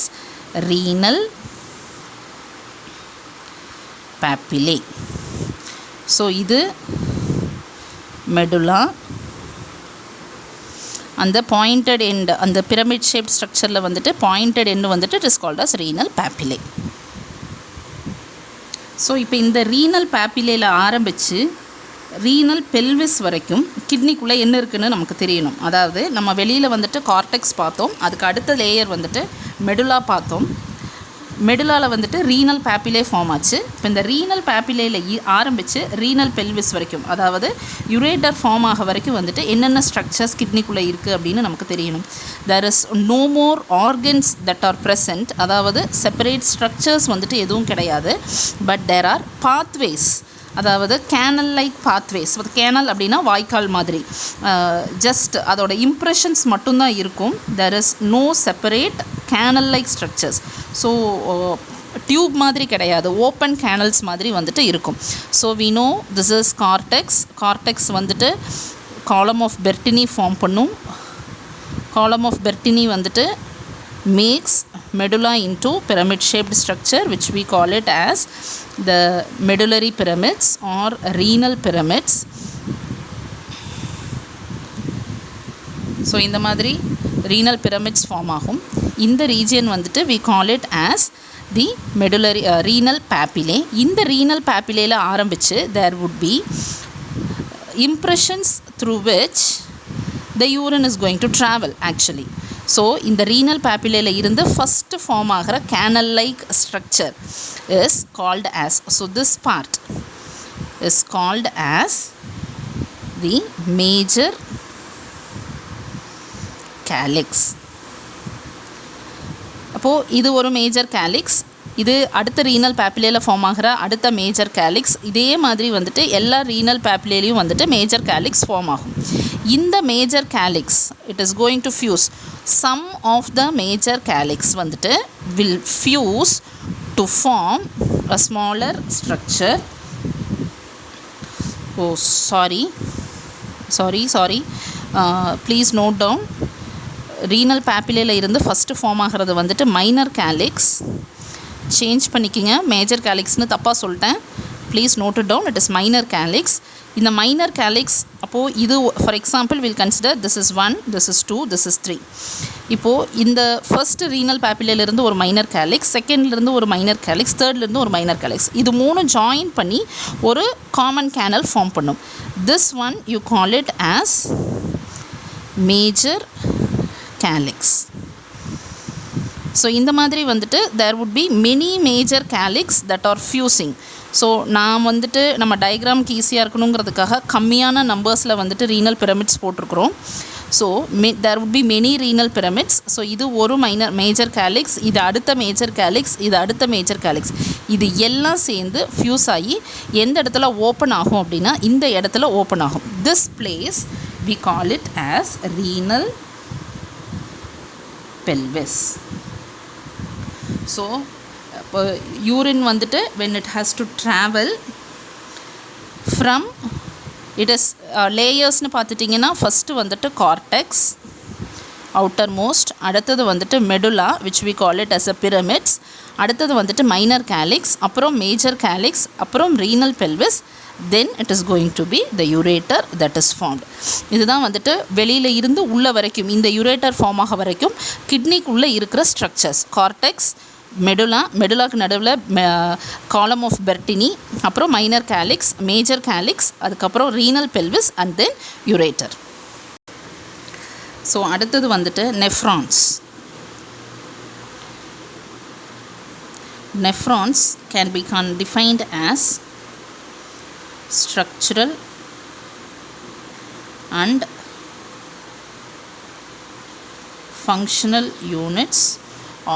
renal papillae. So இது medulla, அந்த pointed end, அந்த pyramid shaped structureல வந்துட்டு pointed end வந்துட்டு it is called as renal papillae. So இப்போ இந்த ரீனல் பேப்பிலேயில் ஆரம்பித்து ரீனல் பெல்விஸ் வரைக்கும் கிட்னிக்குள்ளே என்ன இருக்குதுன்னு நமக்கு தெரியணும். அதாவது நம்ம வெளியில் வந்துட்டு கார்டெக்ஸ் பார்த்தோம், அதுக்கு அடுத்த லேயர் வந்துட்டு மெடுலா பார்த்தோம். மெடுலாவில் வந்துட்டு ரீனல் பேப்பிலே ஃபார்ம் ஆச்சு. இப்போ இந்த ரீனல் பேப்பிலேயில் ஆரம்பித்து ரீனல் பெல்விஸ் வரைக்கும், அதாவது யுரேட்டர் ஃபார்ம் ஆக வரைக்கும் வந்துட்டு என்னென்ன ஸ்ட்ரக்சர்ஸ் கிட்னிக்குள்ளே இருக்குது அப்படின்னு நமக்கு தெரியணும். There is no more organs that are present, அதாவது செப்பரேட் ஸ்ட்ரக்சர்ஸ் வந்துட்டு எதுவும் கிடையாது. பட் தேர் ஆர் பாத்வேஸ், அதாவது கேனல் லைக் பாத்வேஸ். கேனல் அப்படின்னா வாய்க்கால் மாதிரி, ஜஸ்ட் அதோட இம்ப்ரெஷன்ஸ் மட்டும்தான் இருக்கும். There is no separate canal like structures. So tube மாதிரி கிடையாது, ஓப்பன் கேனல்ஸ் மாதிரி வந்துட்டு இருக்கும். So we know this is cortex. Cortex வந்துட்டு காலம் ஆஃப் பெர்டினி ஃபார்ம் பண்ணும். காலம் ஆஃப் பெர்டினி வந்துட்டு makes medulla into pyramid shaped structure, which we call it as the medullary pyramids or renal pyramids. So இந்த மாதிரி renal pyramids form ஆகும். இந்த region வந்துட்டு we call it as the medullary renal papillae. இந்த renal papillae ல ஆரம்பிச்சு there would be impressions through which the urine is going to travel actually. So இந்த renal பேப்பிலேல இருந்து ஃபஸ்ட்டு ஃபார்ம் ஆகிற canal like structure is called as, so this part is called as the major calyx. அப்போது இது ஒரு major calyx, இது அடுத்த renal பேப்பிலேல form ஆகிற அடுத்த மேஜர் கேலிக்ஸ். இதே மாதிரி வந்துட்டு எல்லா ரீனல் பேப்பிலேலையும் வந்துட்டு மேஜர் கேலிக்ஸ் ஃபார்ம் ஆகும். இந்த major calyx it is going to fuse. Some of the major calyx வந்துட்டு will fuse to form a smaller structure. Oh sorry please note down. Renal பேப்பிலேல இருந்து ஃபஸ்ட்டு ஃபார்ம் ஆகிறது வந்துட்டு minor calyx. Change பண்ணிக்கிங்க, major கேலிக்ஸ்னு தப்பாக சொல்லிட்டேன். Please note it down, it is minor calyx. இந்த மைனர் கேலிக்ஸ் அப்போது இது for example will consider this is 1, this is 2, this is 3. இப்போது இந்த ஃபர்ஸ்ட்டு ரீனல் பேப்பிலேருந்து ஒரு மைனர் கேலிக்ஸ், செகண்ட்லேருந்து ஒரு மைனர் கேலிக்ஸ், தேர்ட்லேருந்து ஒரு மைனர் கேலிக்ஸ், இது மூணு ஜாயின் பண்ணி ஒரு காமன் கேனல் ஃபார்ம் பண்ணும். This one you call it as major calyx. So இந்த மாதிரி வந்துட்டு there would be many major calyx that are fusing. So நான் வந்துட்டு நம்ம டயக்ராம்க்கு ஈஸியாக இருக்கணுங்கிறதுக்காக கம்மியான நம்பர்ஸில் வந்துட்டு ரீனல் பிரமிட்ஸ் போட்டிருக்கிறோம். So there would be many renal pyramids. So இது ஒரு மேஜர் கேலிக்ஸ், இது அடுத்த மேஜர் கேலிக்ஸ், இது அடுத்த மேஜர் கேலிக்ஸ், இது எல்லாம் சேர்ந்து ஃபியூஸ் ஆகி எந்த இடத்துல ஓப்பன் ஆகும் அப்படின்னா இந்த இடத்துல ஓப்பன் ஆகும். This place we call it as renal pelvis. So இப்போ யூரின் வந்துட்டு when it has to travel from it is லேயர்ஸ்னு பார்த்துட்டிங்கன்னா ஃபஸ்ட்டு வந்துட்டு கார்டெக்ஸ் அவுட்டர் மோஸ்ட், அடுத்தது வந்துட்டு medulla which we call it as a pyramids, அடுத்தது வந்துட்டு மைனர் கேலிக்ஸ், அப்புறம் மேஜர் கேலிக்ஸ், அப்புறம் renal pelvis, then it is going to be the ureter that is formed. இதுதான் வந்துட்டு வெளியில் இருந்து உள்ள வரைக்கும் இந்த யுரேட்டர் ஃபார்ம் ஆக வரைக்கும் கிட்னிக்குள்ளே இருக்கிற ஸ்ட்ரக்சர்ஸ். கார்டெக்ஸ், மெடுலாக்கு நடுவில் காலம் ஆஃப் பெர்டினி, அப்புறம் மைனர் கேலிக்ஸ், மேஜர் கேலிக்ஸ், அதுக்கப்புறம் renal pelvis and then ureter. So அடுத்தது வந்துட்டு nephrons. Nephrons can be defined as structural and functional units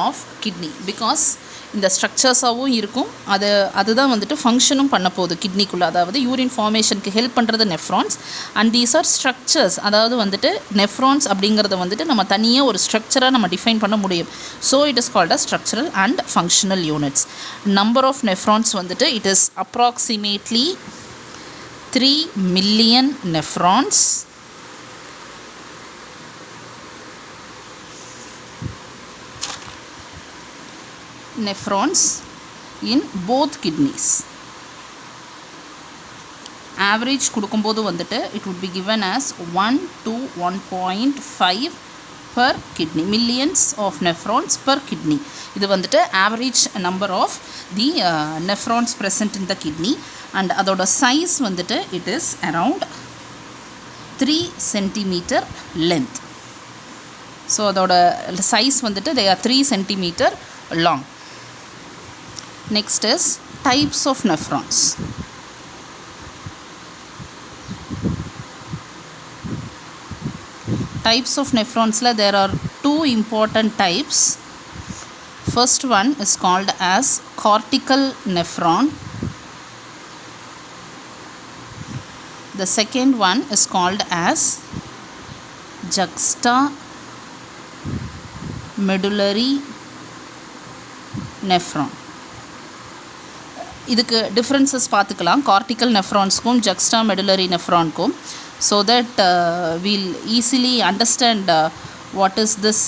of kidney because இந்த ஸ்ட்ரக்சர்ஸாகவும் இருக்கும், அதுதான் வந்துட்டு ஃபங்க்ஷனும் பண்ண போகுது கிட்னிக்குள்ளே. அதாவது யூரின் ஃபார்மேஷனுக்கு ஹெல்ப் பண்ணுறது nephrons and these are structures. அதாவது வந்துட்டு நெஃப்ரான்ஸ் அப்படிங்கிறத வந்துட்டு நம்ம தனியாக ஒரு ஸ்ட்ரக்சராக நம்ம டிஃபைன் பண்ண முடியும். So it is called as structural and functional units. Number of nephrons வந்துட்டு it is approximately 3 million nephrons. Nephrons in both kidneys. Average கொடுக்கும்போது வந்துட்டு it would be given as 1 to 1.5 per kidney, millions of nephrons per kidney. இது வந்துட்டு average number of the nephrons present in the kidney, and அதோட size வந்துட்டு it is around 3 cm length. So அதோட size வந்துட்டு they are 3 cm long. Next is types of nephrons. Types of nephrons la there are two important types. First one is called as cortical nephron. The second one is called as juxtamedullary nephron. இதுக்கு differences பார்த்துக்கலாம் cortical nephronsக்கும் juxtamedullary nephronக்கும், so that we'll easily understand what is this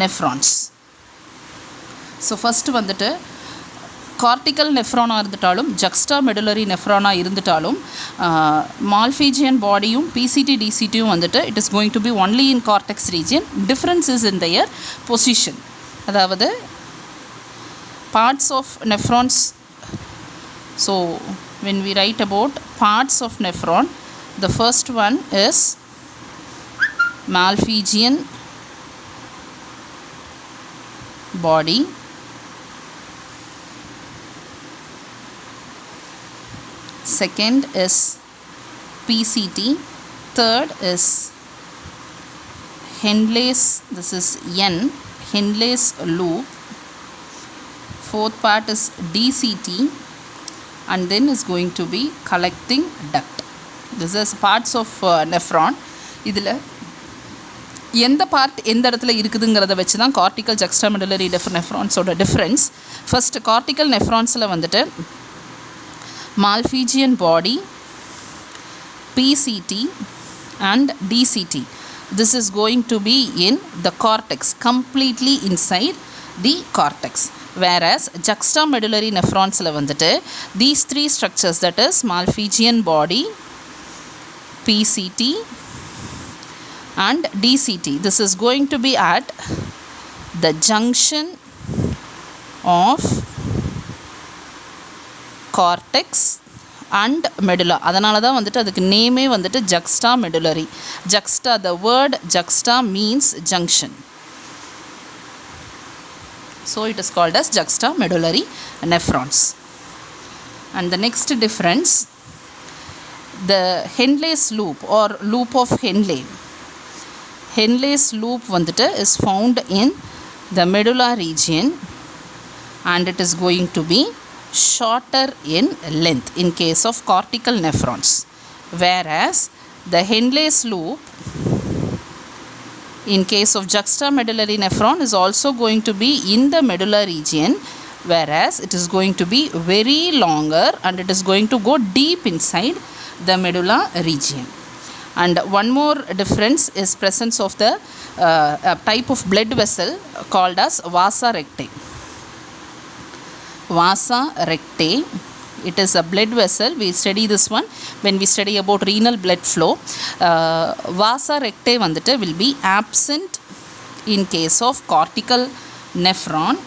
nephrons. So first வந்துட்டு cortical nephron இருந்துட்டாலும் juxtamedullary nephron இருந்துட்டாலும் Malpighian bodyயும் PCT DCTயும் வந்துட்டு it is going to be only in cortex region. Difference is in their position. அதாவது parts of nephrons. So when we write about parts of nephron, the first one is Malpighian body, second is PCT, third is Henle's, this is N, Henle's loop, fourth part is DCT, and then is going to be collecting duct. This is parts of nephron. இதில் எந்த part எந்த இடத்துல இருக்குதுங்கிறத வச்சு தான் cortical ஜக்ஸ்டாமெடுலரி நெஃப்ரான்ஸோட difference. First cortical நெஃப்ரான்ஸில் வந்துட்டு Malpighian body, PCT and DCT. This is going to be in the cortex, completely inside the cortex. Whereas juxtamedullary nephrons la vandu these three structures, that is Malpighian body, PCT and DCT, this is going to be at the junction of cortex and medulla. அதனால தான் வந்துட்டு அதுக்கு நேமே வந்துட்டு juxtamedullary. Juxta, the word juxta means junction. So it is called as juxtamedullary nephrons. And the next difference, the Henle's loop or loop of Henle. Henle's loop வந்துட்டு is found in the medulla region, and it is going to be shorter in length in case of cortical nephrons, whereas the Henle's loop in case of juxtamedullary nephron is also going to be in the medulla region, whereas it is going to be very longer and it is going to go deep inside the medulla region. And one more difference is presence of the type of blood vessel called as vasa rectae. Vasa rectae, it is a blood vessel. We study this one when we study about renal blood flow. Vasa rectae வந்துட்டு will be absent in case of cortical nephron,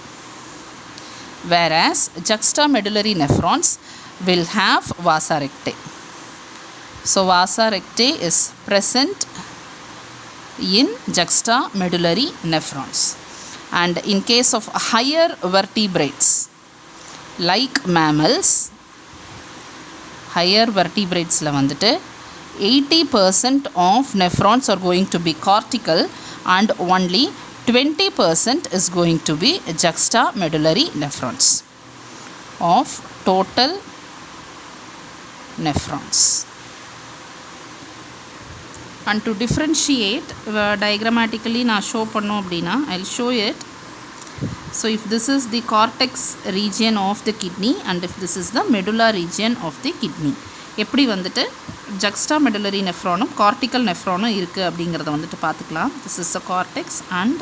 whereas juxtamedullary nephrons will have vasa rectae. So vasa rectae is present in juxtamedullary nephrons. And in case of higher vertebrates like mammals, higher vertebrates la vandu 80% of nephrons are going to be cortical and only 20% is going to be juxtamedullary nephrons of total nephrons. And to differentiate diagrammatically na show pannom appadina, I'll show it. So if this is the cortex region of the kidney and if this is the medulla region of the kidney, எப்படி வந்துட்டு juxtamedullary nephronum cortical nephronum இருக்குது அப்படிங்கிறத வந்துட்டு பார்த்துக்கலாம். This is the cortex and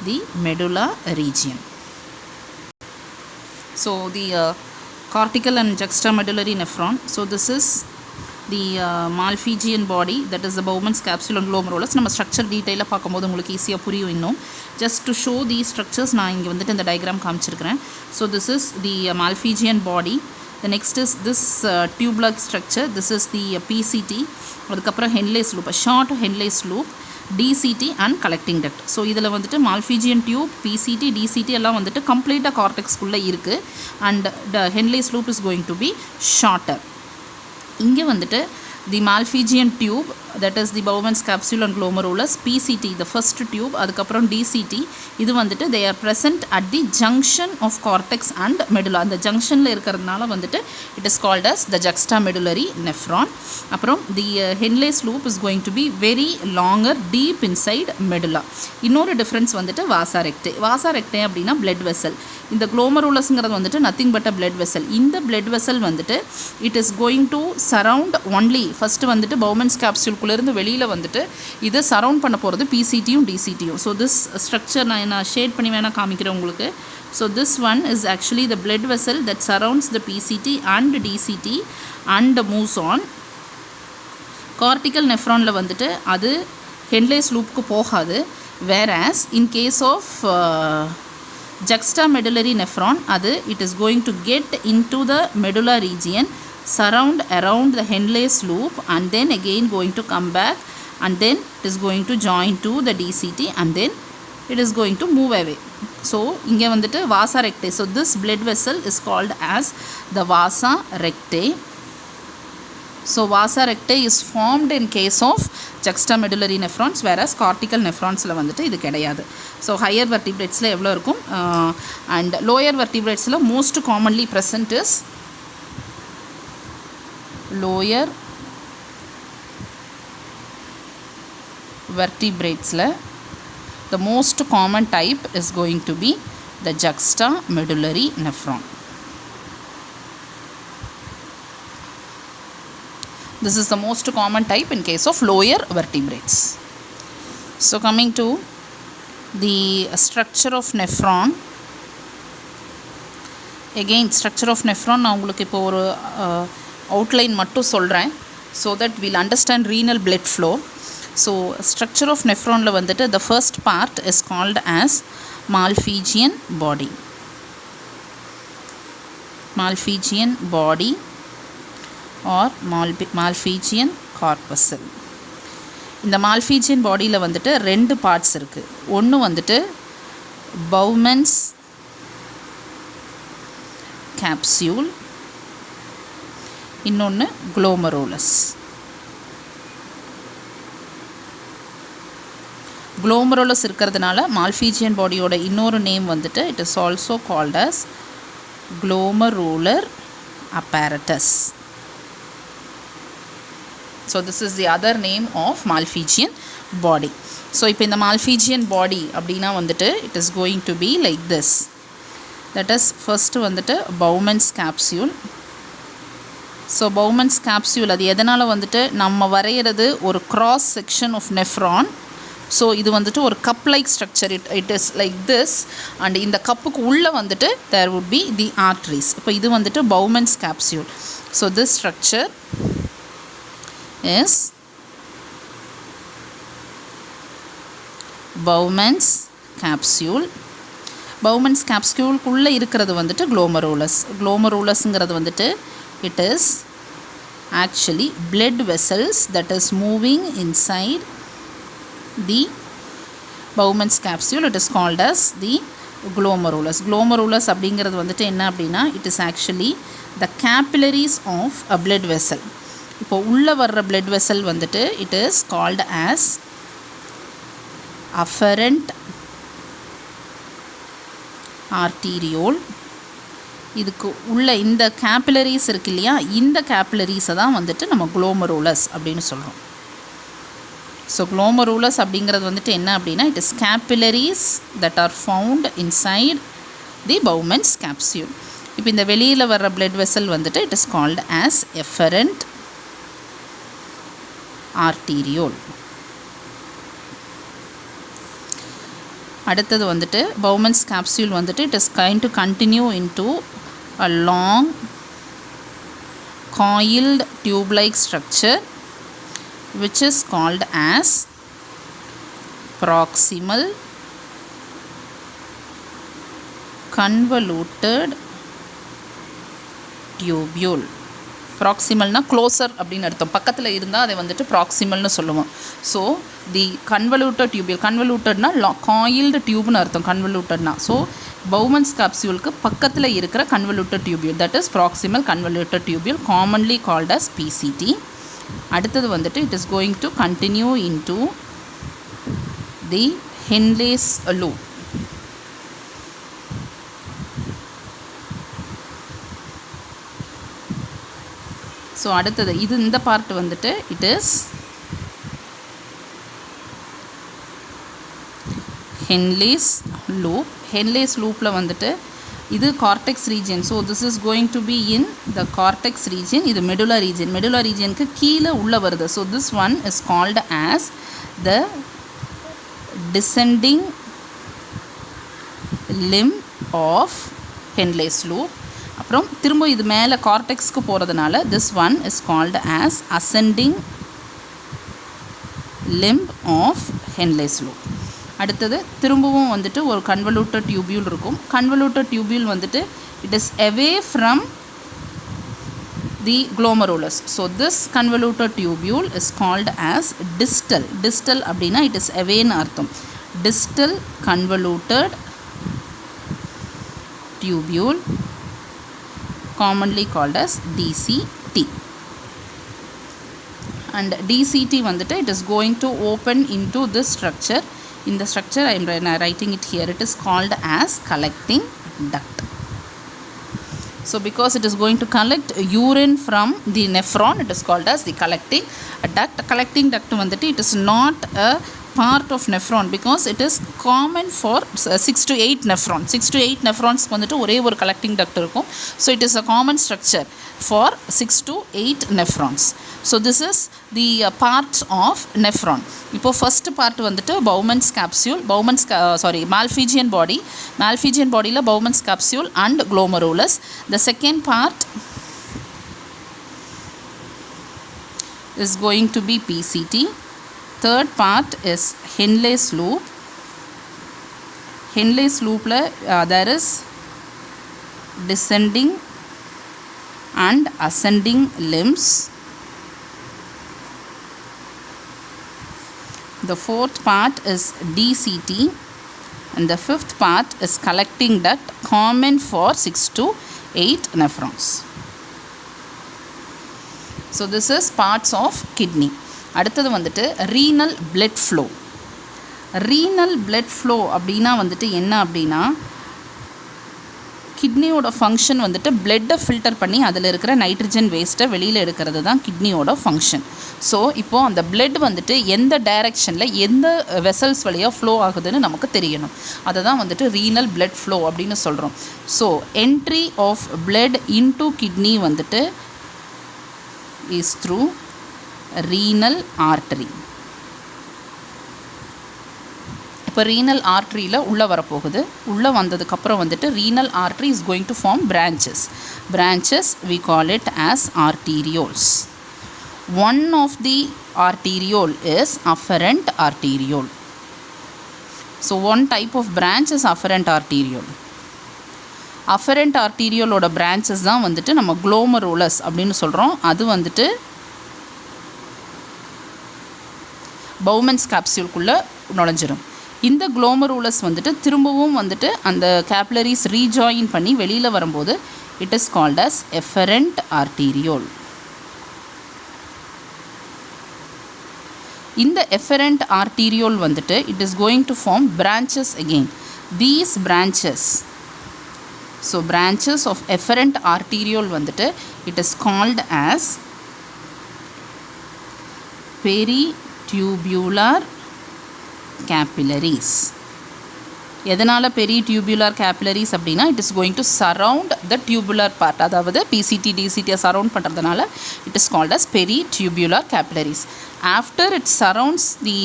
the medulla region. So the cortical and juxtamedullary nephron, so this is the Malpighian body, that is the Bowman's capsule and glomerulus. நம்ம structure டீட்டெயிலாக பார்க்கும்போது உங்களுக்கு ஈஸியாக புரியும் இன்னும். Just to show these structures நான் இங்கே வந்துட்டு இந்த diagram காமிச்சிருக்கிறேன். So this is the Malpighian body. The next is this tube-like structure. This is the PCT. அதுக்கப்புறம் Henle's loop, a short Henle's loop, DCT and collecting duct. So இதில் வந்துட்டு Malpighian tube, PCT, DCT எல்லாம் வந்துட்டு கம்ப்ளீட்டாக கார்டெக்ஸ்குள்ளே இருக்குது. And the Henle's loop is going to be shorter. இங்கே வந்துட்டு the Malpighian tube, that is the Bowman's capsule and glomerulus, PCT the first tube, அதுக்கப்புறம் DCT, இது வந்துட்டு they are present at the junction of cortex and medulla. அந்த ஜங்ஷனில் இருக்கிறதுனால வந்துட்டு it is called as the juxtamedullary nephron. அப்புறம் the Henle's loop is going to be very longer, deep inside medulla. இன்னொரு difference வந்துட்டு vasa rectae. vasa rectae அப்படின்னா blood vessel. இந்த glomerulus-ங்கிறது வந்துட்டு nothing but a blood vessel. இந்த blood vessel வந்துட்டு it is going to surround only, first வந்துட்டு Bowman's capsule-குள்ளேருந்து வெளியில் வந்துட்டு இது சரவுண்ட் பண்ண போகிறது PCT-யும் DCT-யும். ஸோ திஸ் ஸ்ட்ரக்சர் நான் ஷேட் பண்ணி வேணால் காமிக்கிறேன் உங்களுக்கு. So this one is actually the blood vessel that surrounds the PCT and DCT and moves on. Cortical நெஃப்ரானில் வந்துட்டு அது Henle's loop-க்கு போகாது. whereas in case of juxtamedullary nephron, அது it is going to get into the medulla region, surround around the Henle's loop, and then again going to come back, and then it is going to join to the DCT, and then it is going to move away. So இங்கே வந்துட்டு vasa rectae. So this blood vessel is called as the vasa rectae. So vasa rectae is formed in case of juxtamedullary nephrons, whereas cortical nephronsல வந்துட்டு இது கிடையாது. So higher vertebrates-ல எவ்வளோ இருக்கும், and lower vertebrates-ல most commonly present is lower vertebrates-ல the most common type is going to be the juxtamedullary nephron. This is the most common type in case of lower vertebrates. So coming to the structure of nephron, again structure of nephron நான் உங்களுக்கு இப்போ ஒரு outline மட்டும் சொல்கிறேன், so that we'll understand renal blood flow. So structure of nephronல வந்துட்டு the first part is called as Malpighian body. Malpighian body or Malpighian corpuscle. இந்த Malpighian பாடியில் வந்துட்டு ரெண்டு பார்ட்ஸ் இருக்குது. ஒன்று வந்துட்டு Bowman's capsule, இன்னொன்று glomerulus. glomerulus இருக்கிறதுனால Malpighian பாடியோட இன்னொரு நேம் வந்துட்டு it is also called as glomerular apparatus. So this is the other name of Malpighian body. So இப்போ இந்த Malpighian body அப்படின்னா வந்துட்டு it is going to be like this. That is first வந்துட்டு Bowman's capsule. So Bowman's capsule அது எதனால் வந்துட்டு நம்ம வரைகிறது ஒரு cross section of nephron. So இது வந்துட்டு ஒரு cup like structure, it is like this, and இந்த கப்புக்கு உள்ளே வந்துட்டு there would be the arteries. இப்போ இது வந்துட்டு Bowman's capsule. So this structure is Bowman's capsule. Bowman's capsule குள்ளே இருக்கிறது வந்துட்டு glomerulus. glomerulus-ங்கிறது வந்துட்டு it is actually blood vessels that is moving inside the Bowman's capsule. It is called as the glomerulus. glomerulus அப்படிங்கிறது வந்துட்டு என்ன அப்படின்னா it is actually the capillaries of a blood vessel. இப்போ உள்ளே வர்ற blood vessel வந்துட்டு it is called as Afferent Arteriole. இதுக்கு உள்ள இந்த capillaries இருக்கு இல்லையா, இந்த capillaries-ஐ தான் வந்துட்டு நம்ம glomerulus அப்படின்னு சொல்கிறோம். ஸோ glomerulus அப்படிங்கிறது வந்துட்டு என்ன அப்படின்னா it is capillaries that are found inside the Bowman's capsule. இப்போ இந்த வெளியில் வர்ற blood vessel வந்துட்டு it is called as Afferent Arteriole. அடுத்தது வந்துட்டு Bowman's capsule வந்துட்டு it is going to continue into a long coiled tube-like structure which is called as proximal convoluted tubule. ப்ராக்சிமல்னா closer அப்படின்னு அர்த்தம், பக்கத்தில் இருந்தால் அதை வந்துட்டு ப்ராக்சிமல்னு சொல்லுவோம். ஸோ தி கன்வல்யூட்டட் டியூபியூல், கன்வல்யூட்டட்னா காயில்டு டியூப்னு அர்த்தம் கன்வல்யூட்டட்னா. ஸோ பவுமன்ஸ் கேப்சியூலுக்கு பக்கத்தில் இருக்கிற convoluted tubule, that is proximal convoluted tubule, commonly called as PCT. அடுத்தது வந்துட்டு it is going to continue into the Henle's loop. So அடுத்தது இது இந்த பார்ட் வந்துட்டு it is Henle's loop. Henle's லூப்பில் வந்துட்டு இது cortex region. So this is going to be in the cortex region. இது மெடுலா ரீஜியன், மெடுலா ரீஜியனுக்கு கீழே உள்ளே வருது. So this one is called as the descending limb of Henle's loop. அப்புறம் திரும்ப இது மேலே கார்டெக்ஸ்க்கு போகிறதுனால this one is called as ascending limb of Henle's loop. அடுத்தது திரும்பவும் வந்துட்டு ஒரு கன்வல்யூட்டட் டியூபியூல் இருக்கும். கன்வல்யூட்டட் டியூபியூல் வந்துட்டு it is away from the glomerulus. So this convoluted tubule is called as distal. Distal அப்படின்னா இட் இஸ் அவேன்னு அர்த்தம். Distal convoluted tubule, commonly called as DCT. And DCT வந்துட்டு it is going to open into this structure. In the structure I am writing it here. It is called as collecting duct. So because it is going to collect urine from the nephron, it is called as the collecting duct. Collecting duct வந்துட்டு it is not a part of nephron because it is common for 6 to 8 nephrons. 6 to 8 nephrons வந்துட்டு ஒரே ஒரு collecting duct இருக்கும். So it is a common structure for 6 to 8 nephrons. So this is the parts of nephron. இப்போ first part வந்துட்டு Bowman's capsule, Malpighian body. Malpighian bodyல Bowman's capsule and glomerulus. The second part is going to be PCT. Third part is Henle's loop. Henle's loop there is descending and ascending limbs. The fourth part is DCT and the fifth part is collecting duct, common for 6 to 8 nephrons. So this is parts of kidney. அடுத்தது வந்துட்டு renal blood flow. Renal blood flow அப்படின்னா வந்துட்டு என்ன அப்படின்னா கிட்னியோட function வந்துட்டு பிளட்டை filter பண்ணி அதில் இருக்கிற நைட்ரஜன் வேஸ்ட்டை வெளியில் எடுக்கிறது தான் கிட்னியோட ஃபங்க்ஷன். ஸோ இப்போது அந்த பிளட் வந்துட்டு எந்த டைரெக்ஷனில் எந்த வெசல்ஸ் வழியாக ஃப்ளோ ஆகுதுன்னு நமக்கு தெரியணும். அதை தான் வந்துட்டு ரீனல் பிளட் ஃப்ளோ அப்படின்னு சொல்கிறோம். So entry of blood into kidney வந்துட்டு இஸ் த்ரூ renal artery. இப்போ renal arteryல உள்ளே வரப்போகுது. உள்ளே வந்ததுக்கப்புறம் வந்துட்டு renal artery is going to form branches. Branches we call it as arterioles. One of the arteriole is afferent arteriole. So one type of branch is afferent arteriole. Afferent arteriole ஓட branches தான் வந்துட்டு நம்ம glomerulus அப்படின்னு சொல்கிறோம். அது வந்துட்டு Bowman's கேப்சியூல்குள்ளே நுழைஞ்சிரும். இந்த glomerulus வந்துட்டு திரும்பவும் வந்துட்டு அந்த கேப்லரிஸ் ரீஜாயின் பண்ணி வெளியில் வரும்போது it is called as efferent arteriole. இந்த எஃபரண்ட் ஆர்டீரியோல் வந்துட்டு it is going to form branches again. These branches, so branches of efferent arteriole வந்துட்டு it is called as peritubular capillaries. எதனால் peritubular capillaries அப்படின்னா it is going to surround the tubular part, அதாவது PCT டிசிடியை surround பண்ணுறதுனால it is called as peritubular capillaries. After it surrounds the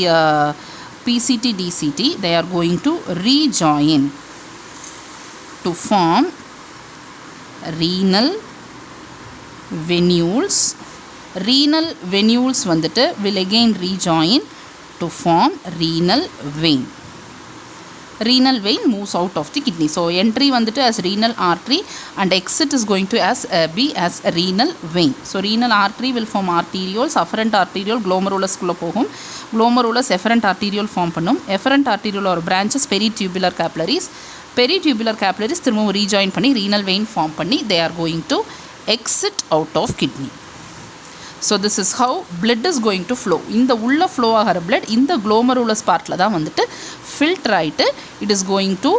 PCT DCT, they are going to rejoin to form renal venules. Renal venules வந்துட்டு will again rejoin to form renal vein. Renal vein moves out of the kidney. So entry வந்துட்டு as renal artery and exit is going to be as a renal vein. So renal artery will form arterioles. Afferent arteriole glomerulus குள்ள போகும். Glomerulus efferent arteriole form பண்ணும். Efferent arteriole or branches peritubular capillaries. Peritubular capillaries திரும்பவும் rejoin பண்ணி renal vein form பண்ணி they are going to exit out of kidney. So this is how blood is going to flow. இந்த உள்ள flow ஆகிற blood இந்த glomerulus partல தான் வந்துட்டு filter ஆயிட்டு it is going to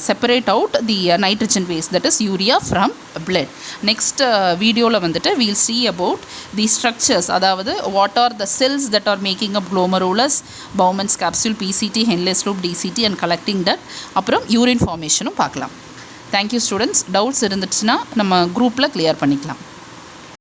separate out the nitrogen waste, that is urea from blood. Next videoல வந்துட்டு we will see about the structures, அதாவது what are the cells that are making up glomerulus, Bowman's capsule, PCT, Henle's loop, DCT and collecting that. அப்புறம் urine formationும் பார்க்கலாம். Thank you students. Doubts இருந்துச்சுன்னா நம்ம குரூப்பில் clear பண்ணிக்கலாம்.